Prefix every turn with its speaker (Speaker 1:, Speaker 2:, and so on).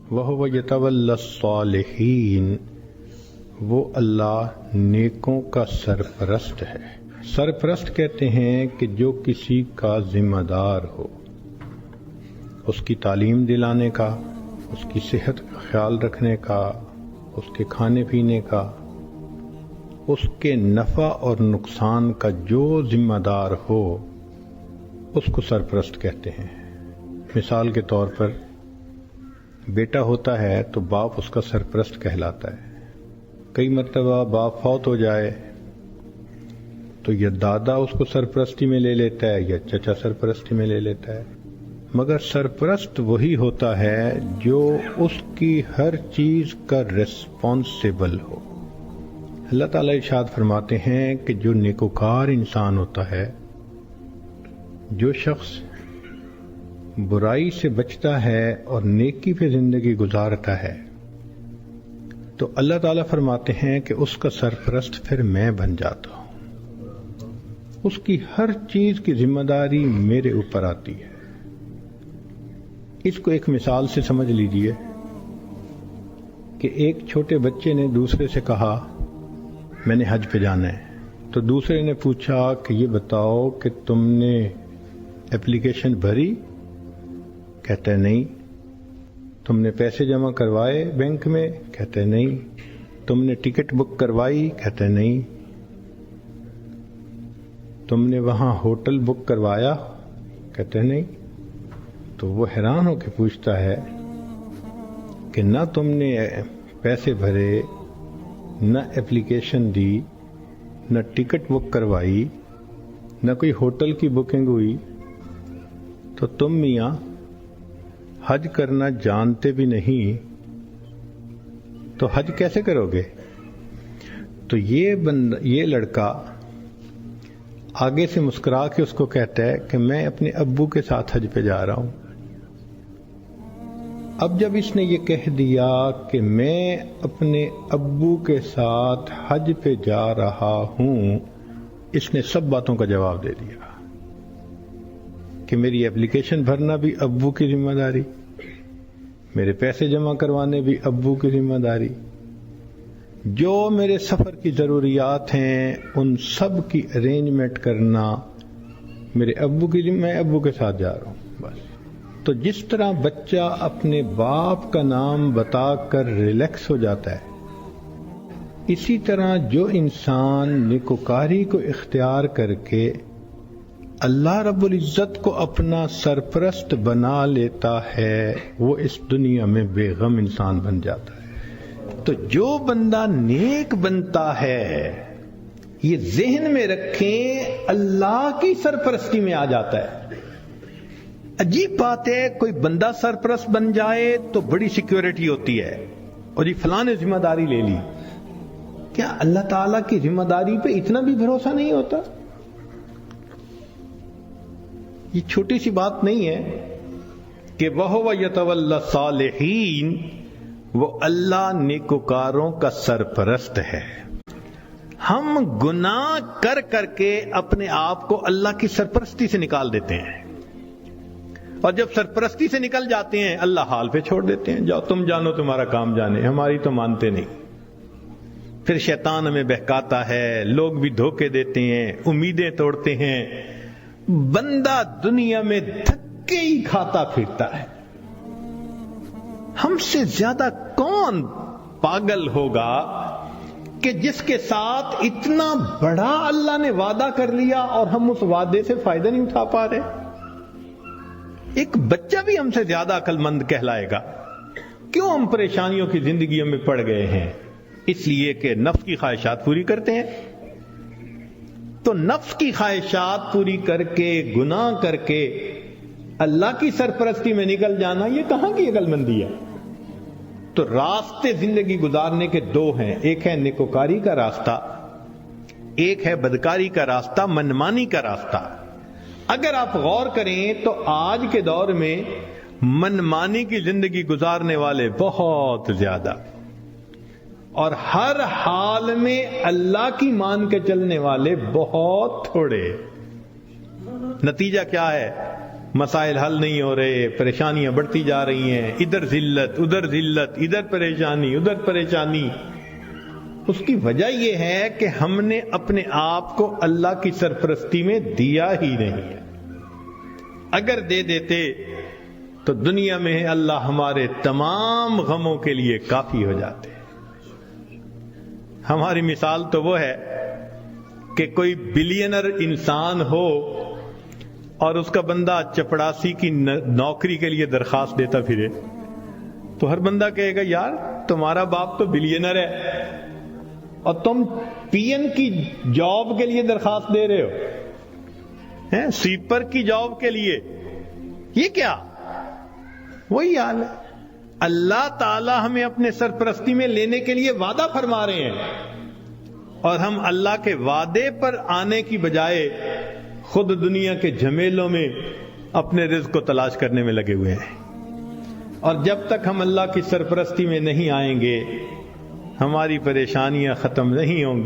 Speaker 1: وَهُوَ يَتَوَلَّى الصَّالِحِينَ، وہ اللہ نیکوں کا سرپرست ہے۔ سرپرست کہتے ہیں کہ جو کسی کا ذمہ دار ہو، اس کی تعلیم دلانے کا، اس کی صحت کا خیال رکھنے کا، اس کے کھانے پینے کا، اس کے نفع اور نقصان کا جو ذمہ دار ہو اس کو سرپرست کہتے ہیں۔ مثال کے طور پر بیٹا ہوتا ہے تو باپ اس کا سرپرست کہلاتا ہے۔ کئی مرتبہ باپ فوت ہو جائے تو یا دادا اس کو سرپرستی میں لے لیتا ہے یا چچا سرپرستی میں لے لیتا ہے، مگر سرپرست وہی ہوتا ہے جو اس کی ہر چیز کا ریسپانسیبل ہو۔ اللہ تعالیٰ ارشاد فرماتے ہیں کہ جو نیکوکار انسان ہوتا ہے، جو شخص برائی سے بچتا ہے اور نیکی پہ زندگی گزارتا ہے، تو اللہ تعالیٰ فرماتے ہیں کہ اس کا سرپرست پھر میں بن جاتا ہوں، اس کی ہر چیز کی ذمہ داری میرے اوپر آتی ہے۔ اس کو ایک مثال سے سمجھ لیجئے کہ ایک چھوٹے بچے نے دوسرے سے کہا میں نے حج پہ جانا ہے، تو دوسرے نے پوچھا کہ یہ بتاؤ کہ تم نے اپلیکیشن بھری؟ کہتا ہے نہیں۔ تم نے پیسے جمع کروائے بینک میں؟ کہتا ہے نہیں۔ تم نے ٹکٹ بک کروائی؟ کہتا ہے نہیں۔ تم نے وہاں ہوٹل بک کروایا؟ کہتے ہیں نہیں۔ تو وہ حیران ہو کے پوچھتا ہے کہ نہ تم نے پیسے بھرے، نہ اپلیکیشن دی، نہ ٹکٹ بک کروائی، نہ کوئی ہوٹل کی بکنگ ہوئی، تو تم میاں حج کرنا جانتے بھی نہیں تو حج کیسے کرو گے؟ تو یہ لڑکا آگے سے مسکرا کے اس کو کہتا ہے کہ میں اپنے ابو کے ساتھ حج پہ جا رہا ہوں۔ اب جب اس نے یہ کہہ دیا کہ میں اپنے ابو کے ساتھ حج پہ جا رہا ہوں، اس نے سب باتوں کا جواب دے دیا کہ میری اپلیکیشن بھرنا بھی ابو کی ذمہ داری، میرے پیسے جمع کروانے بھی ابو کی ذمہ داری، جو میرے سفر کی ضروریات ہیں ان سب کی ارینجمنٹ کرنا میرے ابو کی ذمہ، میں ابو کے ساتھ جا رہا ہوں بس۔ تو جس طرح بچہ اپنے باپ کا نام بتا کر ریلیکس ہو جاتا ہے، اسی طرح جو انسان نیکوکاری کو اختیار کر کے اللہ رب العزت کو اپنا سرپرست بنا لیتا ہے، وہ اس دنیا میں بے غم انسان بن جاتا ہے۔ تو جو بندہ نیک بنتا ہے، یہ ذہن میں رکھیں، اللہ کی سرپرستی میں آ جاتا ہے۔ عجیب بات ہے، کوئی بندہ سرپرست بن جائے تو بڑی سیکیورٹی ہوتی ہے، اور یہ فلاں نے ذمہ داری لے لی۔ کیا اللہ تعالیٰ کی ذمہ داری پہ اتنا بھی بھروسہ نہیں ہوتا؟ یہ چھوٹی سی بات نہیں ہے کہ وَهُوَ يَتَوَلَّى الصَّالِحِينَ، وہ اللہ نیکوکاروں کا سرپرست ہے۔ ہم گناہ کر کر کے اپنے آپ کو اللہ کی سرپرستی سے نکال دیتے ہیں، اور جب سرپرستی سے نکل جاتے ہیں اللہ حال پہ چھوڑ دیتے ہیں، جاؤ تم جانو تمہارا کام جانے، ہماری تو مانتے نہیں۔ پھر شیطان ہمیں بہکاتا ہے، لوگ بھی دھوکے دیتے ہیں، امیدیں توڑتے ہیں، بندہ دنیا میں دھکے ہی کھاتا پھرتا ہے۔ ہم سے زیادہ کون پاگل ہوگا کہ جس کے ساتھ اتنا بڑا اللہ نے وعدہ کر لیا اور ہم اس وعدے سے فائدہ نہیں اٹھا پا رہے؟ ایک بچہ بھی ہم سے زیادہ عقل مند کہلائے گا۔ کیوں ہم پریشانیوں کی زندگیوں میں پڑ گئے ہیں؟ اس لیے کہ نفس کی خواہشات پوری کرتے ہیں۔ تو نفس کی خواہشات پوری کر کے، گناہ کر کے اللہ کی سرپرستی میں نکل جانا، یہ کہاں کی عقل مندی ہے؟ تو راستے زندگی گزارنے کے دو ہیں، ایک ہے نیکوکاری کا راستہ، ایک ہے بدکاری کا راستہ، منمانی کا راستہ۔ اگر آپ غور کریں تو آج کے دور میں منمانی کی زندگی گزارنے والے بہت زیادہ، اور ہر حال میں اللہ کی مان کے چلنے والے بہت تھوڑے۔ نتیجہ کیا ہے؟ مسائل حل نہیں ہو رہے، پریشانیاں بڑھتی جا رہی ہیں، ادھر ذلت ادھر پریشانی ادھر پریشانی، اس کی وجہ یہ ہے کہ ہم نے اپنے آپ کو اللہ کی سرپرستی میں دیا ہی نہیں ہے۔ اگر دے دیتے تو دنیا میں اللہ ہمارے تمام غموں کے لیے کافی ہو جاتے۔ ہماری مثال تو وہ ہے کہ کوئی بلینر انسان ہو اور اس کا بندہ چپڑاسی کی نوکری کے لیے درخواست دیتا پھرے، تو ہر بندہ کہے گا یار تمہارا باپ تو بلینر ہے اور تم پی این کی جاب کے لیے درخواست دے رہے ہو، سویپر کی جاب کے لیے، یہ کیا؟ وہی حال ہے۔ اللہ تعالی ہمیں اپنے سرپرستی میں لینے کے لیے وعدہ فرما رہے ہیں اور ہم اللہ کے وعدے پر آنے کی بجائے خود دنیا کے جھمیلوں میں اپنے رزق کو تلاش کرنے میں لگے ہوئے ہیں۔ اور جب تک ہم اللہ کی سرپرستی میں نہیں آئیں گے ہماری پریشانیاں ختم نہیں ہوں گی۔